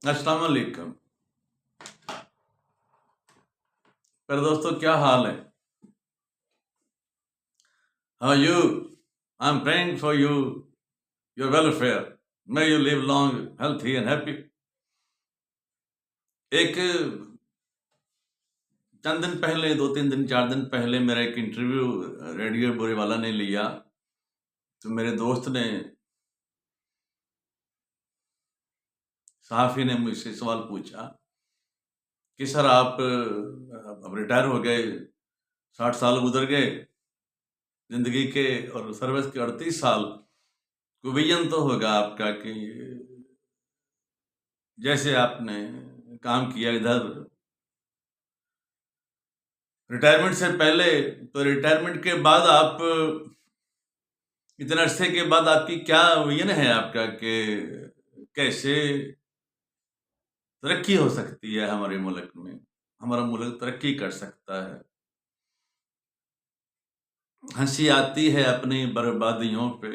अस्सलाम वालेकुम। पर दोस्तों क्या हाल है? How you? I am praying for you, your welfare. May you live long, healthy and happy. एक चंद दिन पहले, 2-3 दिन, 4 दिन पहले मेरा एक इंटरव्यू रेडियो बोरेवाला ने लिया। तो मेरे दोस्त ने, सहाफ़ी ने मुझसे सवाल पूछा कि सर आप अब रिटायर हो गए, 60 साल गुजर गए जिंदगी के, और सर्विस के 38 साल। कोई विजन तो होगा आपका कि जैसे आपने काम किया इधर रिटायरमेंट से पहले, तो रिटायरमेंट के बाद आप इतने अरसे के बाद आपकी क्या विजन है आपका कि कैसे तरक्की हो सकती है हमारे मुल्क में, हमारा मुल्क तरक्की कर सकता है। हंसी आती है अपनी बर्बादियों पे,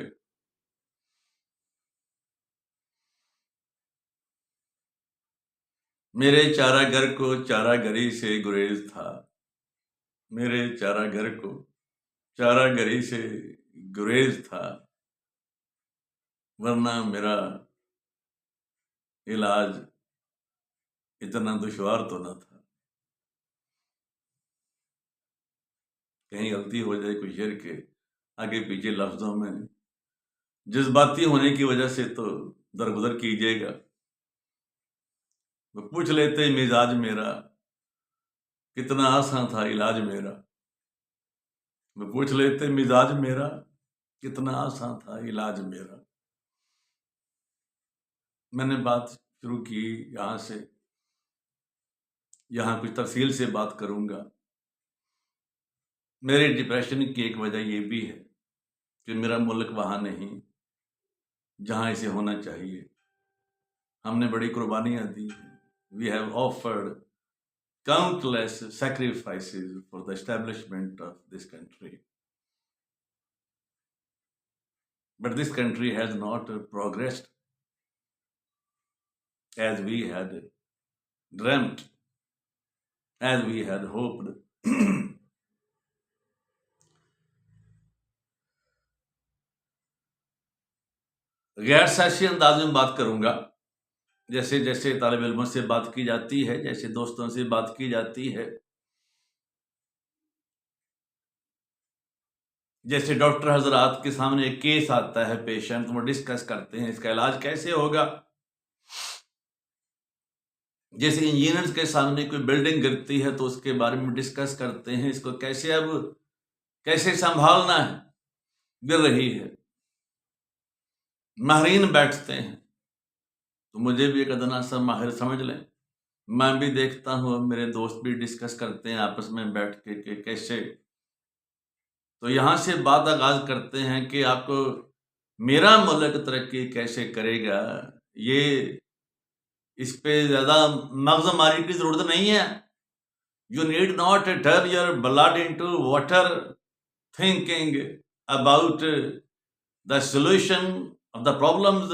मेरे चारागर को चारागरी से गुरेज था। मेरे चारागर को चारागरी से गुरेज था, वरना मेरा इलाज इतना दुश्वार तो न था। कहीं गलती हो जाए कोई शेर के आगे पीछे लफ्जों में, जज्बाती होने की वजह से तो दरगुजर कीजिएगा। वो पूछ लेते मिजाज मेरा, कितना आसान था इलाज मेरा। वो पूछ लेते मिजाज मेरा, कितना आसान था इलाज मेरा। मैंने बात शुरू की यहाँ से, यहाँ कुछ तफसील से बात करूंगा। मेरे डिप्रेशन की एक वजह ये भी है कि मेरा मुल्क वहाँ नहीं जहाँ इसे होना चाहिए। हमने बड़ी कुर्बानियाँ दी हैं। We have offered countless sacrifices for the establishment of this country. But this country has not progressed as we had dreamt, as we had hoped. गैर सियासी अंदाज में बात करूंगा, जैसे जैसे तालिब इल्मों से बात की जाती है, जैसे दोस्तों से बात की जाती है, जैसे डॉक्टर हजरात के सामने एक केस आता है, पेशेंट, वो डिस्कस करते हैं इसका इलाज कैसे होगा। जैसे इंजीनियर्स के सामने कोई बिल्डिंग गिरती है तो उसके बारे में डिस्कस करते हैं, इसको कैसे अब कैसे संभालना है, गिर रही है। माहिरीन बैठते हैं, तो मुझे भी एक अदना सा माहिर समझ लें। मैं भी देखता हूँ, मेरे दोस्त भी डिस्कस करते हैं आपस में बैठ के कि कैसे। तो यहाँ से बात आगाज करते हैं कि आपको मेरा मुल्क तरक्की कैसे करेगा, ये इस पे ज्यादा मगज मारी की जरूरत नहीं है। You need not turn your blood into water thinking about the solution of the problems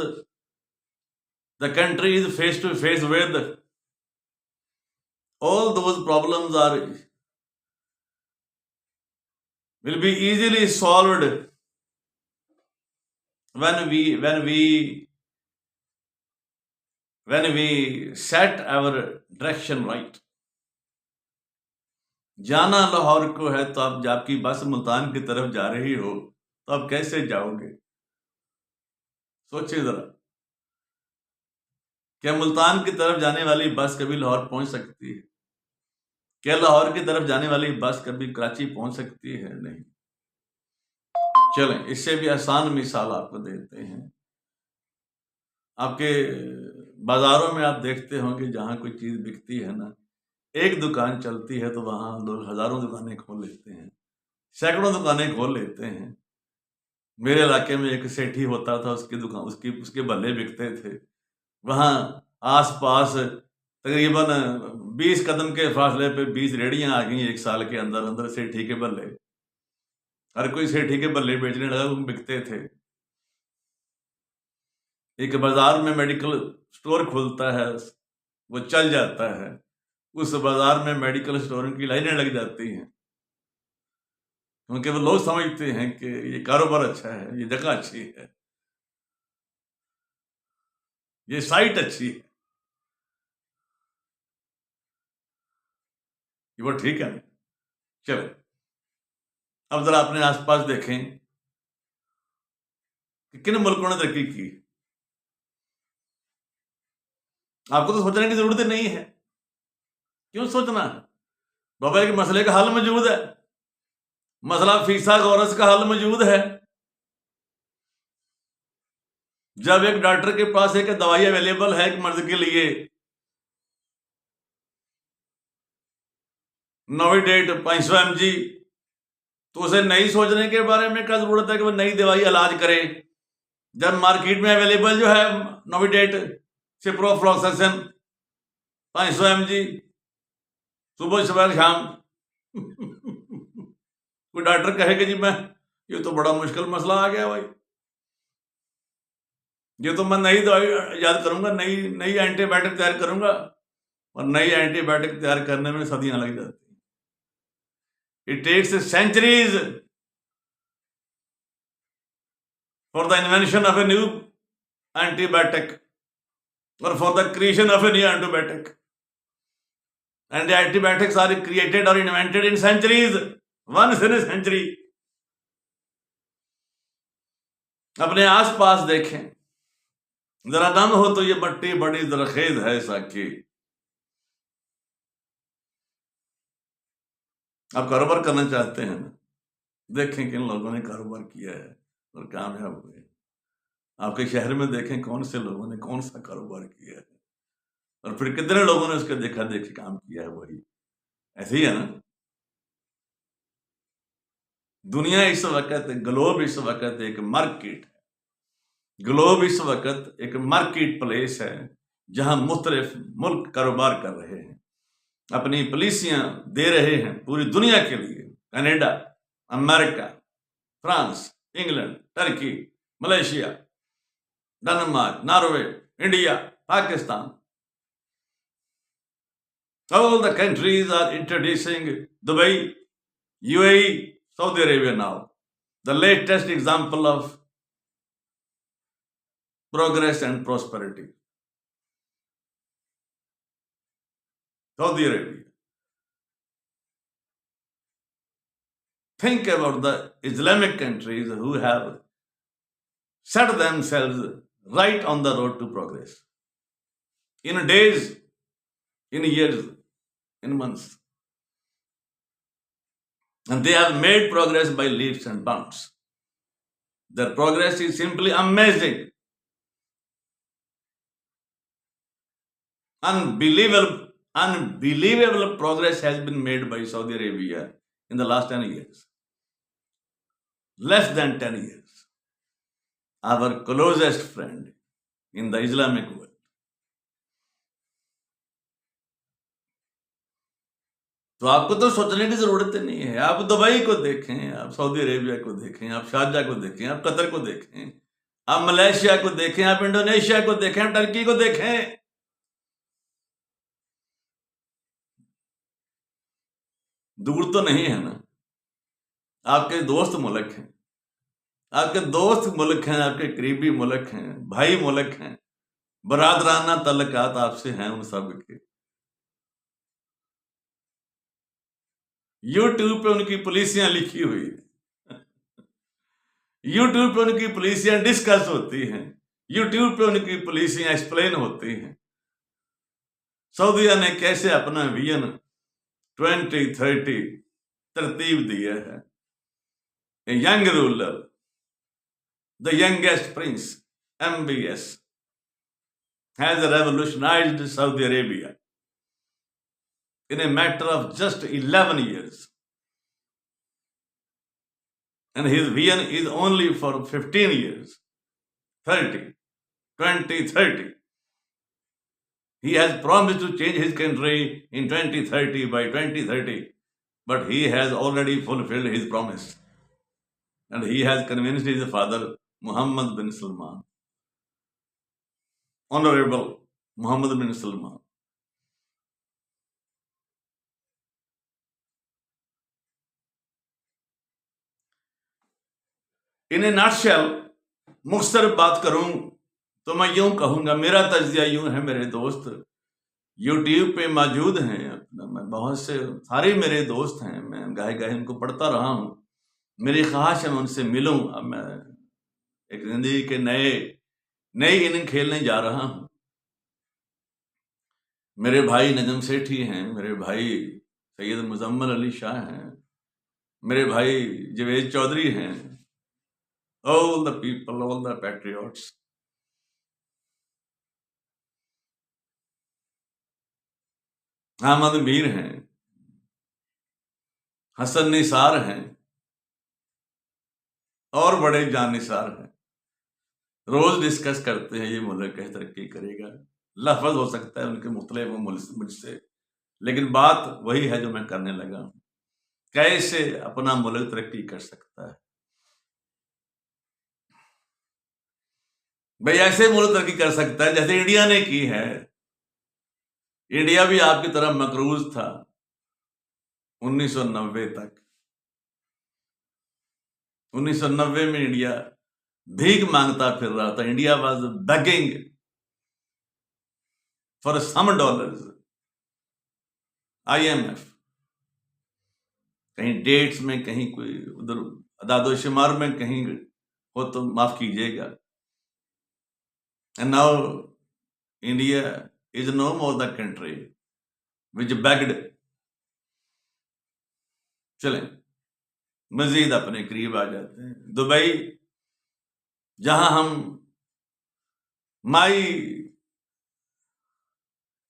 the country is face to face with. All those problems will be easily solved when we set our direction right. जाना लाहौर को है, तो आप आपकी बस मुल्तान की तरफ जा रही हो तो आप कैसे जाओगे? सोचिए जरा, क्या मुल्तान की तरफ जाने वाली बस कभी लाहौर पहुंच सकती है? क्या लाहौर की तरफ जाने वाली बस कभी कराची पहुंच सकती है? नहीं। चलें, इससे भी आसान मिसाल आपको देते हैं। आपके बाजारों में आप देखते होंगे, जहां कोई चीज बिकती है ना, एक दुकान चलती है तो वहां लोग हजारों दुकानें खोल लेते हैं, सैकड़ों दुकानें खोल लेते हैं। मेरे इलाके में एक सेठी होता था, उसकी दुकान, उसके भल्ले बिकते थे। वहां आस पास तकरीबन 20 कदम के फासले पे 20 रेहड़ियां आ गई एक साल के अंदर अंदर, सेठी के बल्ले। हर कोई सेठी के बल्ले बेचने लगा, वो बिकते थे। एक बाजार में मेडिकल स्टोर खुलता है, वो चल जाता है। उस बाजार में मेडिकल स्टोरों की लाइनें लग जाती हैं, क्योंकि वो लोग समझते हैं कि ये कारोबार अच्छा है, ये जगह अच्छी है, ये साइट अच्छी है, ये वो ठीक है। चलो अब जरा अपने आसपास देखें कि किन मुल्कों ने तरक्की की। आपको तो सोचने की जरूरत ही नहीं है। क्यों सोचना है? बाबा एक मसले का हल मौजूद है। मसला फीसा गौरस का हल मौजूद है। जब एक डॉक्टर के पास एक दवाई अवेलेबल है एक मर्ज के लिए, नोविडेट 500 mg, तो उसे नहीं सोचने के बारे में क्या जरूरत है कि वो नई दवाई इलाज करे, जब मार्केट में अवेलेबल जो है नोविडेट सिप्रोफ्लोक्सासिन 500 mg सुबह सुबह शाम। कोई डॉक्टर कहे कि जी मैं, ये तो बड़ा मुश्किल मसला आ गया भाई, ये तो मैं नई दवाई याद करूंगा, नई नई एंटीबायोटिक तैयार करूंगा, और नई एंटीबायोटिक तैयार करने में सदियां लग जाती हैं। It takes centuries for the invention of a new antibiotic or for the creation of a new antibiotic. And the antibiotics are created or invented in centuries, once in a century. अपने आसपास देखें, जरा दम हो तो ये मट्टी बड़ी जरखेज है साकी। आप कारोबार करना चाहते हैं ना, देखें किन लोगों ने कारोबार किया है और कामयाब हुए। आपके शहर में देखें कौन से लोगों ने कौन सा कारोबार किया है, और फिर कितने लोगों ने उसके देखा देखी काम किया है। वही ऐसे ही है ना। दुनिया इस वक्त, ग्लोब इस वक्त एक मार्केट है। ग्लोब इस वक्त एक मार्केट प्लेस है, जहां मुख्तलिफ मुल्क कारोबार कर रहे हैं, अपनी पॉलिसियां दे रहे हैं पूरी दुनिया के लिए। Canada, America, France, England, Turkey, Malaysia, Denmark, Norway, India, Pakistan, all the countries are introducing Dubai, UAE, Saudi Arabia now, the latest example of progress and prosperity. Saudi Arabia. Think about the Islamic countries who have set themselves right on the road to progress. In days, in years, in months. And they have made progress by leaps and bounds. Their progress is simply amazing. Unbelievable progress has been made by Saudi Arabia in the last 10 years. Less than 10 years. Our closest friend in the Islamic world. तो आपको तो सोचने की जरूरत नहीं है। आप Dubai को देखें, आप सऊदी अरेबिया को देखें, आप शारजा को देखें, आप कतर को देखें, आप मलेशिया को देखें, आप इंडोनेशिया को देखें, आप टर्की को देखें। दूर तो नहीं है ना। आपके दोस्त मुल्क हैं, आपके दोस्त मुल्क हैं, आपके करीबी मुल्क हैं, भाई मुल्क हैं, बरादराना तल्लकात आपसे हैं उन सब के। यूट्यूब पे उनकी पॉलिसियां लिखी हुई है, यूट्यूब पे उनकी पॉलिसियां डिस्कस होती हैं, यूट्यूब पे उनकी पॉलिसियां एक्सप्लेन होती हैं। सऊदीया ने कैसे अपना विजन 2030 तरतीब दिया है। A young ruler, the youngest prince, MBS, has revolutionized Saudi Arabia in a matter of just 11 years. And his vision is only for 15 years, 2030. He has promised to change his country in 2030, by 2030, but he has already fulfilled his promise. And he has convinced his father, Mohammed bin Salman, Honorable Mohammed bin Salman, in A nutshell मुख्तसर बात करूं तो मैं यूं कहूंगा, मेरा तज्जिया यूं है मेरे दोस्त, यूट्यूब पे मौजूद हैं, मैं बहुत से सारे मेरे दोस्त हैं, मैं गाहे गाहे उनको पढ़ता रहा हूं, मेरी ख्वाहिश है मैं उनसे मिलूं। अब मैं एक जिंदगी के नई इनिंग खेलने जा रहा हूं। मेरे भाई नजम सेठी हैं, मेरे भाई सैयद मुजम्मल अली शाह हैं, मेरे भाई जवेद चौधरी हैं, all the people, all the patriots. Ahmad Mir हैं, हसन निसार हैं और बड़े जान निसार हैं। रोज डिस्कस करते हैं ये मुल्क कैसे तरक्की करेगा। लफ्ज हो सकता है उनके मुख्तलिफ मुझसे, लेकिन बात वही है जो मैं करने लगा हूं, कैसे अपना मुल्क तरक्की कर सकता है। भाई ऐसे मुल्क तरक्की कर सकता है जैसे इंडिया ने की है। इंडिया भी आपकी तरह मकरूज था 1990 तक। 1990 में इंडिया भीख मांगता फिर रहा था। India was begging for some dollars. IMF कहीं डेट्स में, कहीं कोई उधर अदादोशुमार में कहीं हो तो माफ कीजिएगा। And now India is no more the country which begged. चलें मजीद अपने करीब आ जाते हैं। दुबई, जहां हम my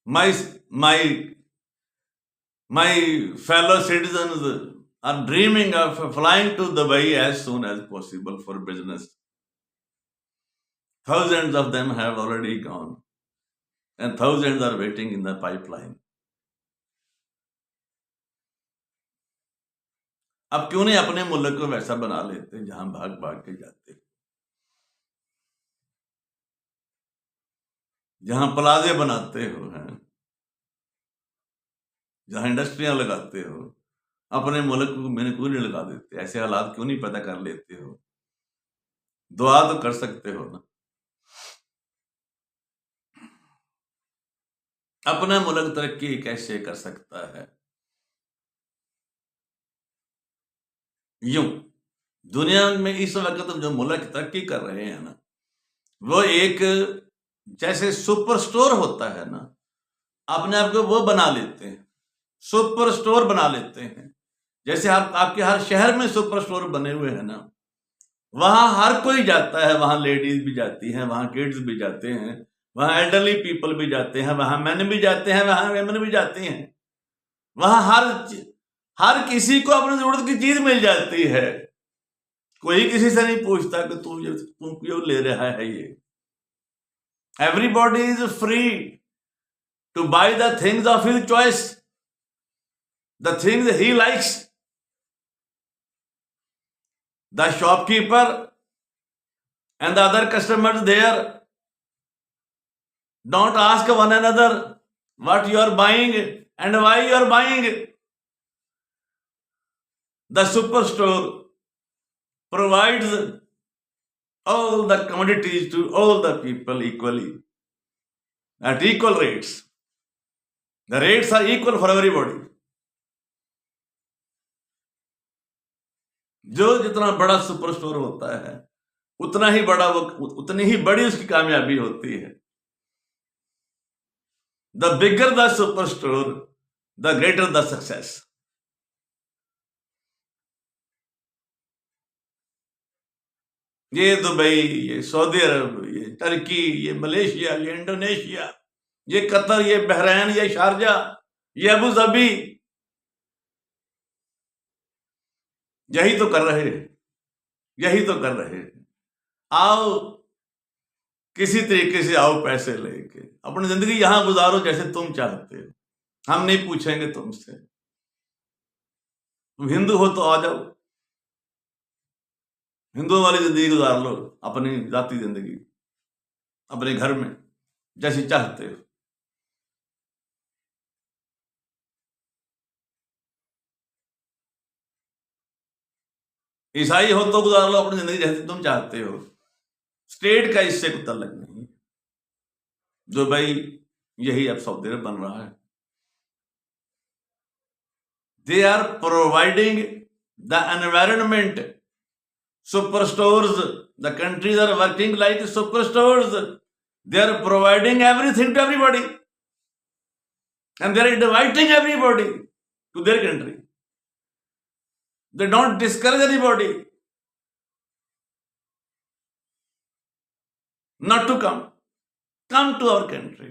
my my my fellow citizens are dreaming of flying to Dubai as soon as possible for business. Thousands of them have already gone and thousands are waiting in the pipeline. अब क्यों नहीं अपने मुल्क को वैसा बना लेते जहां भाग भाग के जाते, जहां प्लाजे बनाते हो हैं, जहां इंडस्ट्रियां लगाते हो, अपने मुल्क को मैंने क्यों नहीं लगा देते? ऐसे हालात क्यों नहीं पैदा कर लेते हो? दुआ तो कर सकते हो ना। अपना मुल्क तरक्की कैसे कर सकता है? यूं, दुनिया में इस वक्त जो मुल्क तरक्की कर रहे हैं ना, वो एक जैसे सुपर स्टोर होता है ना, अपने आप को वो बना लेते हैं, सुपर स्टोर बना लेते हैं। जैसे आपके हर शहर में सुपर स्टोर बने हुए हैं ना, वहां हर कोई जाता है, वहां लेडीज भी जाती हैं, वहां किड्स भी जाते हैं, वहां एल्डरली पीपल भी जाते हैं, वहां मैन भी जाते हैं, वहां वेमेन भी जाती हैं। वहां हर किसी को अपनी जरूरत की चीज मिल जाती है। कोई किसी से नहीं पूछता कि तुम क्यों ले रहा है ये। Everybody is free to buy the things of his choice, the things he likes. The shopkeeper and the other customers there don't ask one another what you are buying and why you are buying. The superstore provides all the commodities to all the people equally at equal rates. The rates are equal for everybody. जो जितना बड़ा super store होता है उतना ही बड़ा उतनी ही बड़ी उसकी कामयाबी होती है। The bigger the super store the greater the success. ये दुबई, ये सऊदी अरब, ये टर्की, ये मलेशिया, ये इंडोनेशिया, ये कतर, ये बहरैन, ये शारजा, ये अबू धाबी, यही तो कर रहे हैं, यही तो कर रहे हैं। आओ किसी तरीके से आओ, पैसे लेके अपनी जिंदगी यहां गुजारो जैसे तुम चाहते हो। हम नहीं पूछेंगे तुमसे। तुम हिंदू हो तो आ जाओ, हिंदुओं वाली जिंदगी गुजार लो, अपनी जाती जिंदगी अपने घर में जैसी चाहते हो। ईसाई हो तो गुजार लो अपनी जिंदगी जैसे तुम चाहते हो, स्टेट का इससे कोई तल्लक नहीं। दुबई यही अब सऊदी अरब बन रहा है। They are providing the environment, super stores, the countries are working like super stores, they are providing everything to everybody and they are inviting everybody to their country. They don't discourage anybody not to come. Come to our country.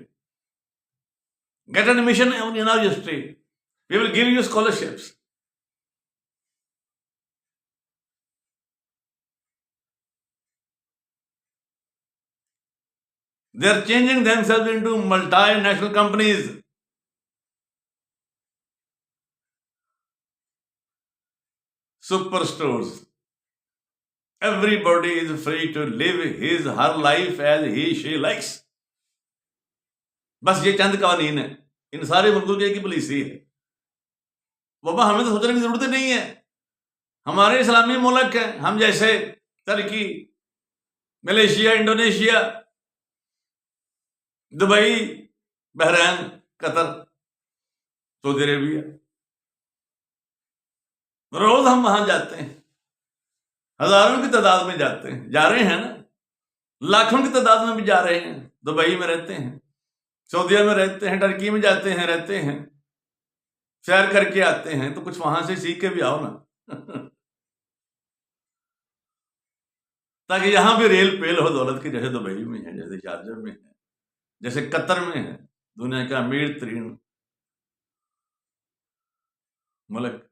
Get admission in our history. We will give you scholarships. They are changing themselves into multinational companies. Superstores. Everybody is free to live his her life as he she likes. बस ये चंद कवानीन है, इन सारे मुल्कों की एक ही policy है। बाबा हमें तो सोचने की जरूरत नहीं है, हमारे इस्लामी मुल्क है, हम जैसे तुर्की, Malaysia, Indonesia, Dubai, Bahrain, Qatar, Saudi Arabia, रोज हम वहां जाते हैं, हजारों की तादाद में जाते हैं, जा रहे हैं ना, लाखों की तादाद में भी जा रहे हैं। दुबई में रहते हैं, सऊदीया में रहते हैं, टर्की में जाते हैं, रहते हैं, सैर करके आते हैं, तो कुछ वहां से सीख के भी आओ ना ताकि यहां भी रेल पेल हो दौलत की, जैसे दुबई में है, जैसे शारजा में है, जैसे कतर में है, दुनिया का अमीर तरीन मुल्क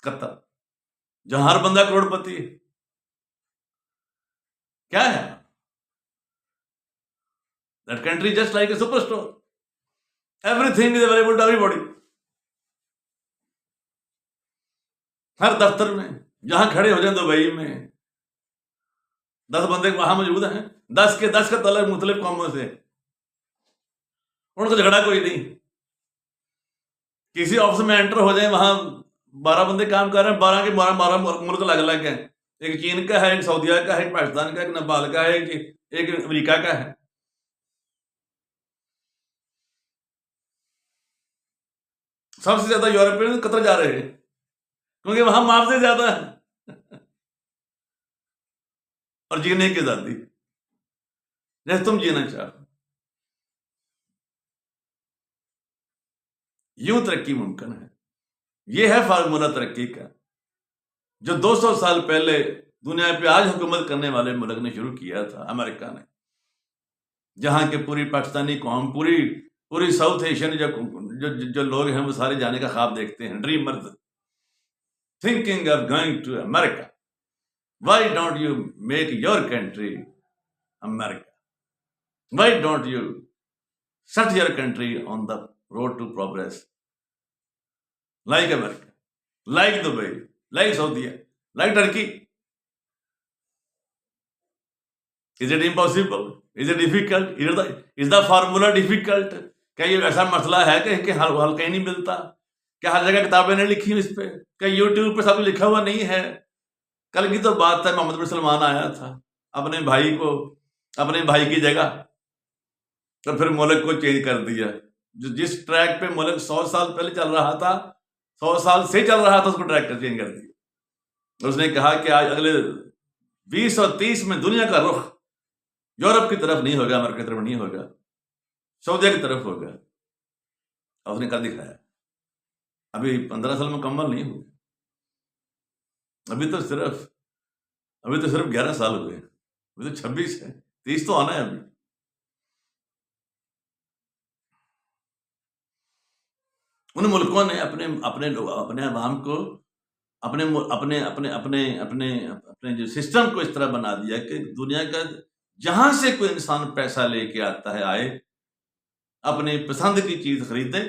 कतर, जहां हर बंदा करोड़पति है। क्या है that country just like a super store, everything is available to everybody. हर दफ्तर में जहां खड़े हो जाए दुबई में 10 बंदे वहां मौजूद हैं, 10 के 10 का तलब मुख्तलिफ कौमों से, उनका झगड़ा कोई नहीं। किसी ऑफिस में एंटर हो जाए, वहां 12 बंदे काम कर रहे हैं, 12 के 12 मुल्क अलग अलग हैं, एक चीन का है, एक सऊदीया का है, एक पाकिस्तान का, एक नेपाल का है, एक अमेरिका का है। सबसे ज्यादा यूरोपियन कतर जा रहे हैं क्योंकि वहां मुआवजे ज्यादा है और जीने की आजादी जैसे तुम जीना चाहो, यूं तरक्की मुमकिन है। यह है फार्मूला तरक्की का, जो 200 साल पहले दुनिया पे आज हुकूमत करने वाले मुल्क ने शुरू किया था, अमेरिका ने, जहां के पूरी पाकिस्तानी कौम, पूरी साउथ एशियन जो लोग हैं, वो सारे जाने का ख्वाब देखते हैं, dreamers, thinking of going to America. Why don't you make your country America? Why don't you set your country on the road to progress like America, like Dubai, like Saudi, like Turkey? Is it impossible? Is it difficult? Is the formula difficult? क्या ये ऐसा मसला है कि हल कहीं नहीं मिलता? क्या हर जगह किताबें नहीं लिखी इस पे? क्या यूट्यूब पे सब लिखा हुआ नहीं है? कल की तो बात है, मोहम्मद बिन सलमान आया था अपने भाई की जगह, तो फिर मुल्क को चेंज कर दिया। जिस ट्रैक पे मुल्क 100 साल पहले चल रहा था, 100 साल से चल रहा था, उसको ट्रैक कर चेंज कर दिया। उसने कहा कि आज अगले 20 और 30 में दुनिया का रुख यूरोप की तरफ नहीं होगा, अमेरिका की तरफ नहीं होगा, सऊदी की तरफ होगा। और उसने कर दिखाया। अभी 15 साल मुकम्मल नहीं हुए, अभी तो सिर्फ 11 साल हुए, अभी तो 26 है, 30 तो आना है अभी। उन मुल्कों ने अपने अवाम को अपने जो सिस्टम को इस तरह बना दिया कि दुनिया का जहां से कोई इंसान पैसा लेके आता है, आए, अपनी पसंद की चीज खरीदे,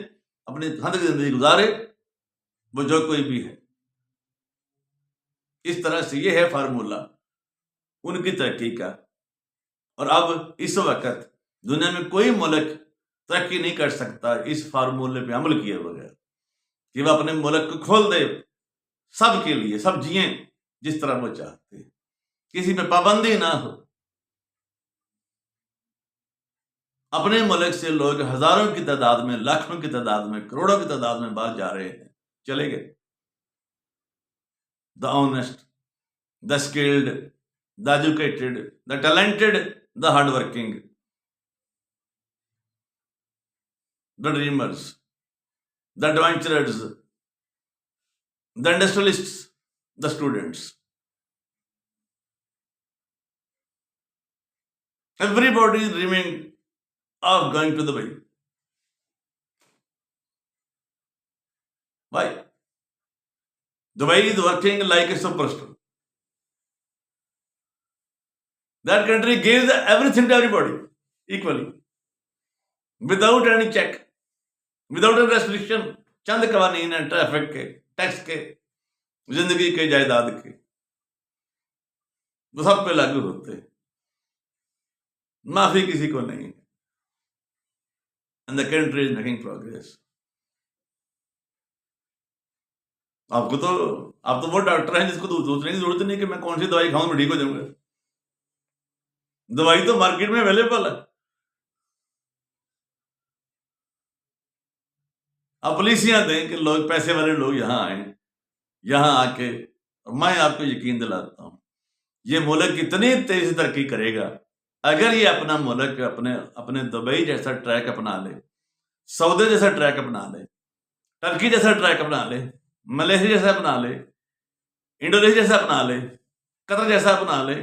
अपनी पसंद की जिंदगी गुजारे, वो जो कोई भी है। इस तरह से ये है फार्मूला उनकी तरक्की का। और अब इस वक्त दुनिया में कोई मुल्क तरक्की नहीं कर सकता इस फार्मूले पे अमल किए बगैर, कि वह अपने मुल्क को खोल दे सबके लिए, सब जिए, जिस तरह वो चाहते हैं, किसी पे पाबंदी ना हो। अपने मुल्क से लोग हजारों की तादाद में, लाखों की तादाद में, करोड़ों की तादाद में बाहर जा रहे हैं, चले गए। The honest, the skilled, the educated, the talented, the hardworking, the dreamers, the adventurers, the industrialists, the students. Everybody is dreaming of going to Dubai. Why? Dubai is working like a superstar. That country gives everything to everybody equally, without any check, without any restriction. चंद कवानीन है traffic के, tax के, जिंदगी के, जायदाद के, वो सब पे लागू होते हैं, माफी किसी को नहीं। And the country is making progress. आप तो वो डॉक्टर हैं जिसको सोचने की जरूरत नहीं कि मैं कौन सी दवाई खाऊं मैं ठीक हो जाऊंगा। दवाई तो मार्केट में अवेलेबल है। आप पॉलिसियां दें कि लोग, पैसे वाले लोग यहां आए, यहां आके, मैं आपको यकीन दिलाता हूं ये मुल्क कितनी तेजी से तरक्की करेगा अगर ये अपना मुल्क अपने दुबई जैसा ट्रैक अपना ले, सऊदी जैसा ट्रैक अपना ले, टर्की जैसा ट्रैक अपना ले, मलेशिया जैसा अपना ले, इंडोनेशिया जैसा अपना ले, कतर जैसा अपना ले,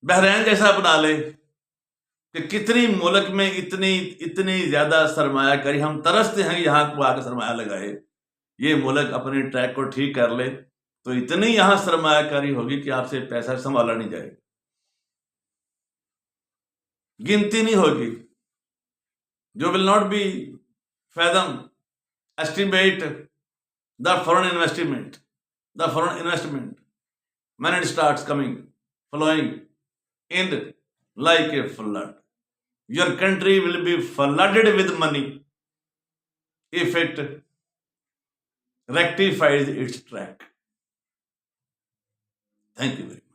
बहरीन जैसा अपना ले। कि कितनी मुल्क में इतनी ज्यादा सरमायाकारी, हम तरसते हैं यहां को आकर सरमाया लगाए। ये मुल्क अपने ट्रैक को ठीक कर ले तो इतनी यहां सरमायाकारी होगी कि आपसे पैसा संभाला नहीं जाएगा, गिनती नहीं होगी। जो will not be fathom estimate the foreign investment when it starts flowing in like a flood. Your country will be flooded with money if it rectifies its track. Thank you very much.